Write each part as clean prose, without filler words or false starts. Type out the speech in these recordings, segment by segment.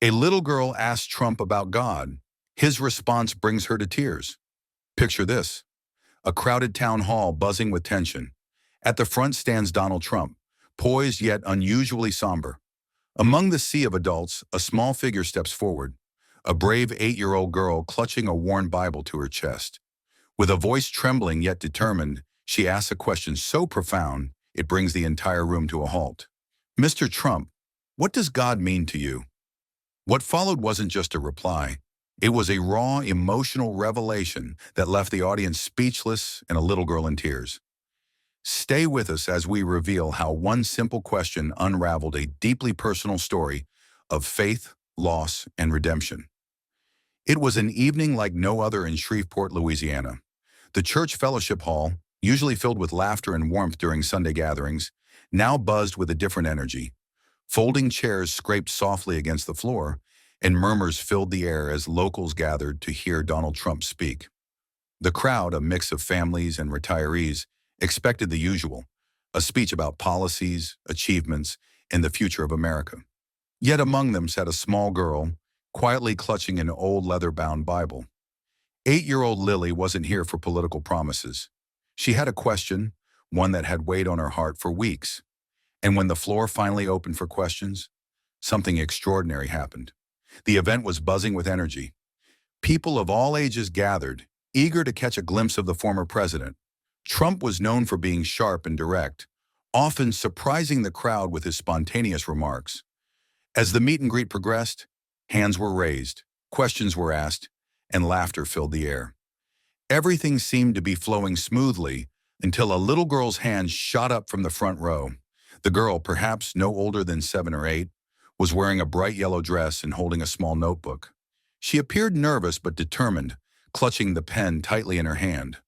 A little girl asks Trump about God. His response brings her to tears. Picture this: a crowded town hall buzzing with tension. At the front stands Donald Trump, poised yet unusually somber. Among the sea of adults, a small figure steps forward, a brave 8-year-old girl clutching a worn Bible to her chest. With a voice trembling yet determined, she asks a question so profound it brings the entire room to a halt. Mr. Trump, what does God mean to you? What followed wasn't just a reply. It was a raw, emotional revelation that left the audience speechless and a little girl in tears. Stay with us as we reveal how one simple question unraveled a deeply personal story of faith, loss, and redemption. It was an evening like no other in Shreveport, Louisiana. The church fellowship hall, usually filled with laughter and warmth during Sunday gatherings, now buzzed with a different energy. Folding chairs scraped softly against the floor, and murmurs filled the air as locals gathered to hear Donald Trump speak. The crowd, a mix of families and retirees, expected the usual, a speech about policies, achievements, and the future of America. Yet among them sat a small girl, quietly clutching an old leather-bound Bible. 8-year-old Lily wasn't here for political promises. She had a question, one that had weighed on her heart for weeks. And when the floor finally opened for questions, something extraordinary happened. The event was buzzing with energy. People of all ages gathered, eager to catch a glimpse of the former president. Trump was known for being sharp and direct, often surprising the crowd with his spontaneous remarks. As the meet and greet progressed, hands were raised, questions were asked, and laughter filled the air. Everything seemed to be flowing smoothly until a little girl's hand shot up from the front row. The girl, perhaps no older than 7 or 8, was wearing a bright yellow dress and holding a small notebook. She appeared nervous but determined, clutching the pen tightly in her hand.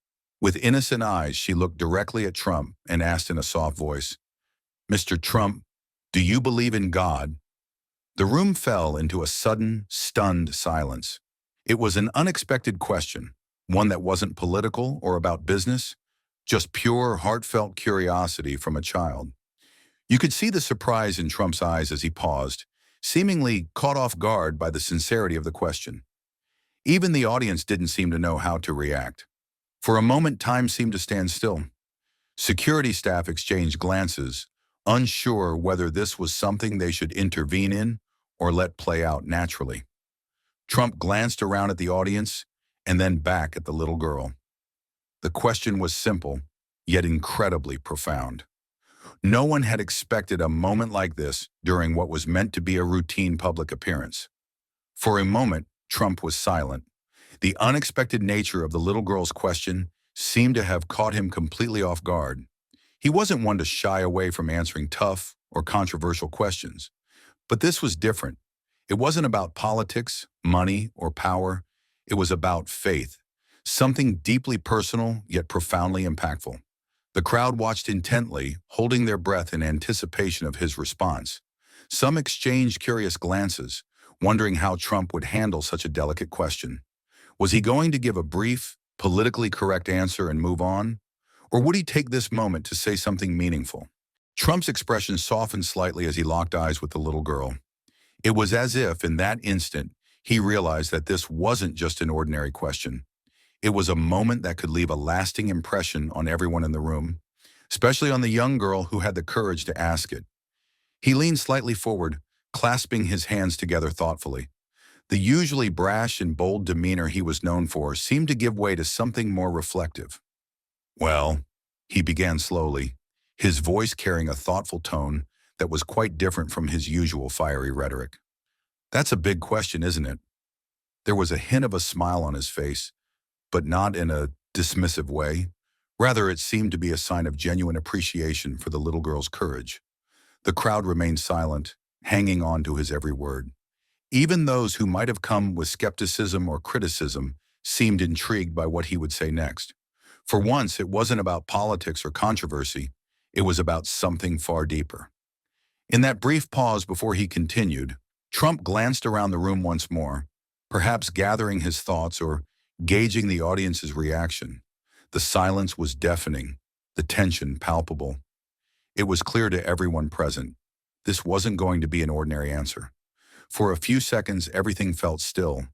With innocent eyes, she looked directly at Trump and asked in a soft voice, "Mr. Trump, do you believe in God?" The room fell into a sudden, stunned silence. It was an unexpected question, one that wasn't political or about business, just pure, heartfelt curiosity from a child. You could see the surprise in Trump's eyes as he paused, seemingly caught off guard by the sincerity of the question. Even the audience didn't seem to know how to react. For a moment, time seemed to stand still. Security staff exchanged glances, unsure whether this was something they should intervene in or let play out naturally. Trump glanced around at the audience and then back at the little girl. The question was simple, yet incredibly profound. No one had expected a moment like this during what was meant to be a routine public appearance. For a moment, Trump was silent. The unexpected nature of the little girl's question seemed to have caught him completely off guard. He wasn't one to shy away from answering tough or controversial questions. But this was different. It wasn't about politics, money, or power. It was about faith, something deeply personal yet profoundly impactful. The crowd watched intently, holding their breath in anticipation of his response. Some exchanged curious glances, wondering how Trump would handle such a delicate question. Was he going to give a brief, politically correct answer and move on? Or would he take this moment to say something meaningful? Trump's expression softened slightly as he locked eyes with the little girl. It was as if, in that instant, he realized that this wasn't just an ordinary question. It was a moment that could leave a lasting impression on everyone in the room, especially on the young girl who had the courage to ask it. He leaned slightly forward, clasping his hands together thoughtfully. The usually brash and bold demeanor he was known for seemed to give way to something more reflective. "Well," he began slowly, his voice carrying a thoughtful tone that was quite different from his usual fiery rhetoric. "That's a big question, isn't it?" There was a hint of a smile on his face, but not in a dismissive way. Rather, it seemed to be a sign of genuine appreciation for the little girl's courage. The crowd remained silent, hanging on to his every word. Even those who might have come with skepticism or criticism seemed intrigued by what he would say next. For once, it wasn't about politics or controversy. It was about something far deeper. In that brief pause before he continued, Trump glanced around the room once more, perhaps gathering his thoughts or gauging the audience's reaction. The silence was deafening, the tension palpable. It was clear to everyone present. This wasn't going to be an ordinary answer. For a few seconds, everything felt still.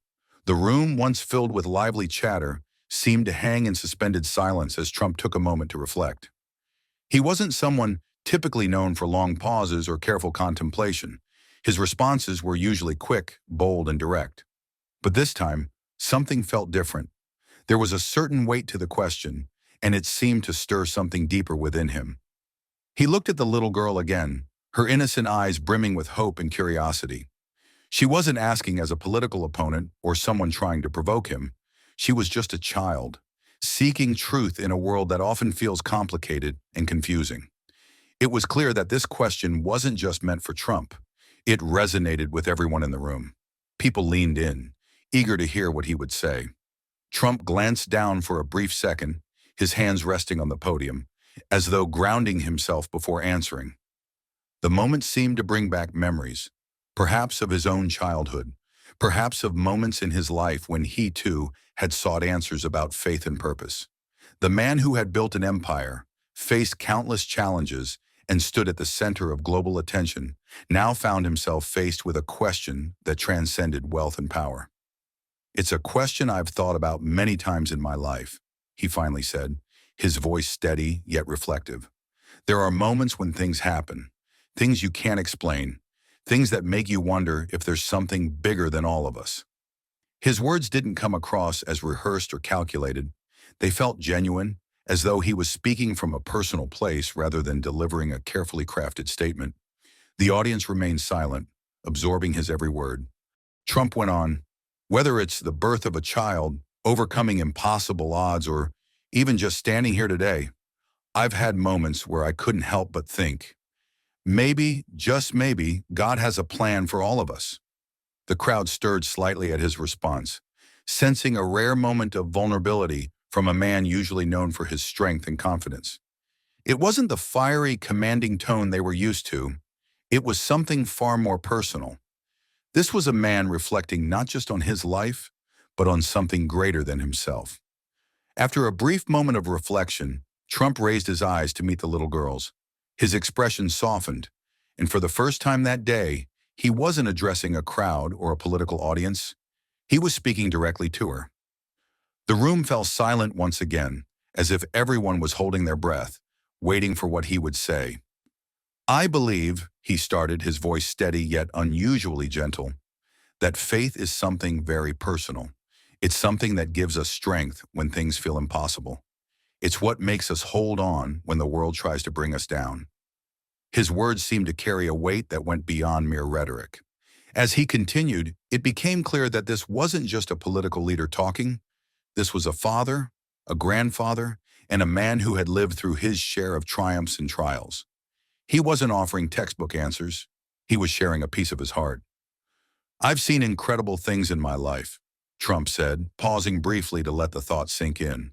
The room, once filled with lively chatter, seemed to hang in suspended silence as Trump took a moment to reflect. He wasn't someone typically known for long pauses or careful contemplation. His responses were usually quick, bold, and direct. But this time, something felt different. There was a certain weight to the question, and it seemed to stir something deeper within him. He looked at the little girl again, her innocent eyes brimming with hope and curiosity. She wasn't asking as a political opponent or someone trying to provoke him. She was just a child, seeking truth in a world that often feels complicated and confusing. It was clear that this question wasn't just meant for Trump. It resonated with everyone in the room. People leaned in, eager to hear what he would say. Trump glanced down for a brief second, his hands resting on the podium, as though grounding himself before answering. The moment seemed to bring back memories, perhaps of his own childhood, perhaps of moments in his life when he too had sought answers about faith and purpose. The man who had built an empire, faced countless challenges, and stood at the center of global attention, now found himself faced with a question that transcended wealth and power. "It's a question I've thought about many times in my life," he finally said, his voice steady yet reflective. "There are moments when things happen, things you can't explain, things that make you wonder if there's something bigger than all of us." His words didn't come across as rehearsed or calculated. They felt genuine, as though he was speaking from a personal place rather than delivering a carefully crafted statement. The audience remained silent, absorbing his every word. Trump went on, "Whether it's the birth of a child, overcoming impossible odds, or even just standing here today, I've had moments where I couldn't help but think, maybe, just maybe, God has a plan for all of us." The crowd stirred slightly at his response, sensing a rare moment of vulnerability from a man usually known for his strength and confidence. It wasn't the fiery, commanding tone they were used to. It was something far more personal. This was a man reflecting not just on his life, but on something greater than himself. After a brief moment of reflection, Trump raised his eyes to meet the little girl's. His expression softened, and for the first time that day, he wasn't addressing a crowd or a political audience. He was speaking directly to her. The room fell silent once again, as if everyone was holding their breath, waiting for what he would say. "I believe," he started, his voice steady yet unusually gentle, "that faith is something very personal. It's something that gives us strength when things feel impossible. It's what makes us hold on when the world tries to bring us down." His words seemed to carry a weight that went beyond mere rhetoric. As he continued, it became clear that this wasn't just a political leader talking. This was a father, a grandfather, and a man who had lived through his share of triumphs and trials. He wasn't offering textbook answers. He was sharing a piece of his heart. "I've seen incredible things in my life," Trump said, pausing briefly to let the thought sink in.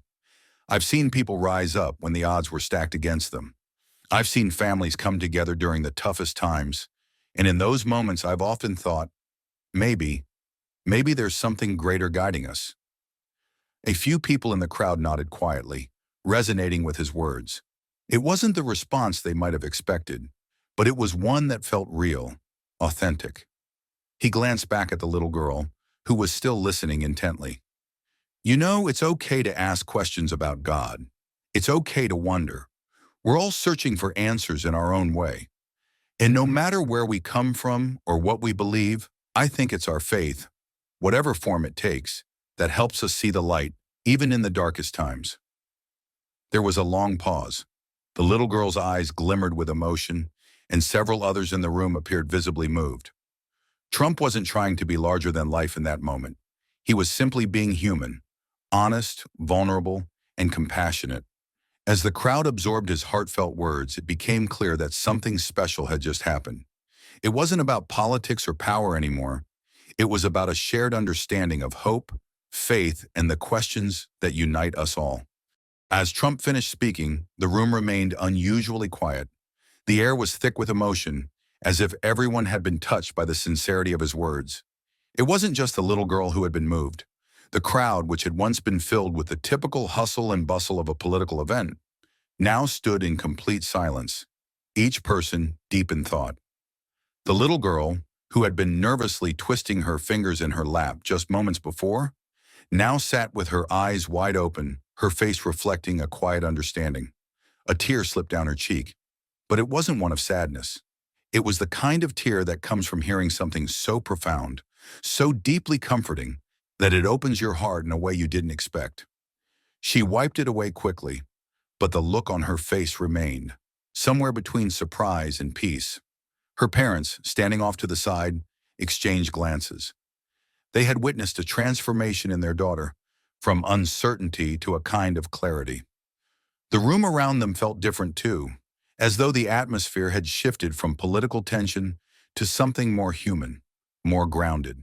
"I've seen people rise up when the odds were stacked against them. I've seen families come together during the toughest times, and in those moments I've often thought, maybe there's something greater guiding us." A few people in the crowd nodded quietly, resonating with his words. It wasn't the response they might have expected, but it was one that felt real, authentic. He glanced back at the little girl, who was still listening intently. "You know, it's okay to ask questions about God. It's okay to wonder. We're all searching for answers in our own way. And no matter where we come from or what we believe, I think it's our faith, whatever form it takes, that helps us see the light, even in the darkest times." There was a long pause. The little girl's eyes glimmered with emotion, and several others in the room appeared visibly moved. Trump wasn't trying to be larger than life in that moment. He was simply being human, honest, vulnerable, and compassionate. As the crowd absorbed his heartfelt words, it became clear that something special had just happened. It wasn't about politics or power anymore. It was about a shared understanding of hope, faith, and the questions that unite us all. As Trump finished speaking, the room remained unusually quiet. The air was thick with emotion, as if everyone had been touched by the sincerity of his words. It wasn't just the little girl who had been moved. The crowd, which had once been filled with the typical hustle and bustle of a political event, now stood in complete silence, each person deep in thought. The little girl, who had been nervously twisting her fingers in her lap just moments before, now sat with her eyes wide open, her face reflecting a quiet understanding. A tear slipped down her cheek, but it wasn't one of sadness. It was the kind of tear that comes from hearing something so profound, so deeply comforting, that it opens your heart in a way you didn't expect. She wiped it away quickly, but the look on her face remained, somewhere between surprise and peace. Her parents, standing off to the side, exchanged glances. They had witnessed a transformation in their daughter, from uncertainty to a kind of clarity. The room around them felt different too, as though the atmosphere had shifted from political tension to something more human, more grounded.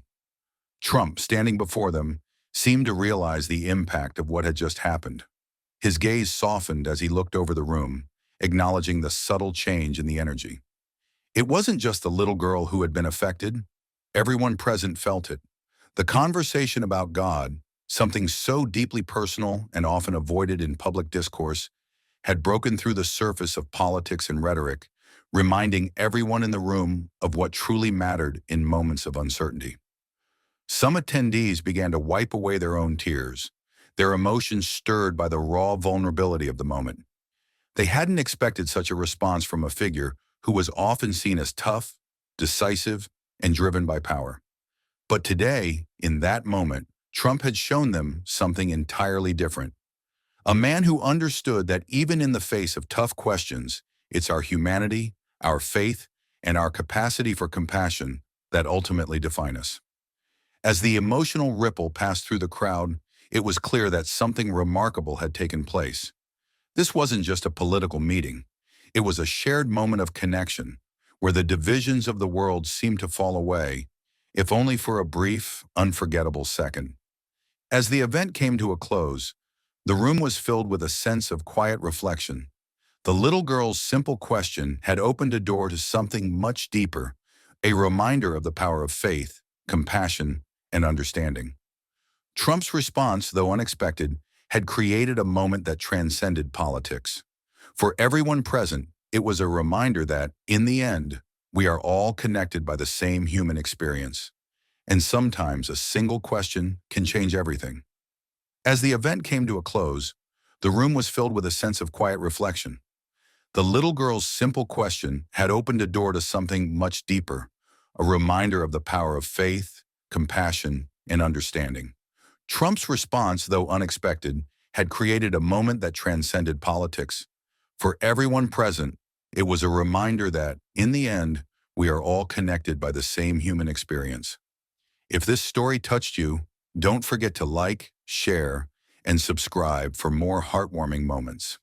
Trump, standing before them, seemed to realize the impact of what had just happened. His gaze softened as he looked over the room, acknowledging the subtle change in the energy. It wasn't just the little girl who had been affected. Everyone present felt it. The conversation about God, something so deeply personal and often avoided in public discourse, had broken through the surface of politics and rhetoric, reminding everyone in the room of what truly mattered in moments of uncertainty. Some attendees began to wipe away their own tears, their emotions stirred by the raw vulnerability of the moment. They hadn't expected such a response from a figure who was often seen as tough, decisive, and driven by power. But today, in that moment, Trump had shown them something entirely different. A man who understood that even in the face of tough questions, it's our humanity, our faith, and our capacity for compassion that ultimately define us. As the emotional ripple passed through the crowd, it was clear that something remarkable had taken place. This wasn't just a political meeting. It was a shared moment of connection, where the divisions of the world seemed to fall away, if only for a brief, unforgettable second. As the event came to a close, the room was filled with a sense of quiet reflection. The little girl's simple question had opened a door to something much deeper, a reminder of the power of faith, compassion, and understanding. Trump's response, though unexpected, had created a moment that transcended politics. For everyone present, it was a reminder that, in the end, we are all connected by the same human experience. And sometimes a single question can change everything. As the event came to a close, the room was filled with a sense of quiet reflection. The little girl's simple question had opened a door to something much deeper, a reminder of the power of faith, compassion, and understanding. Trump's response, though unexpected, had created a moment that transcended politics. For everyone present, it was a reminder that, in the end, we are all connected by the same human experience. If this story touched you, don't forget to like, share, and subscribe for more heartwarming moments.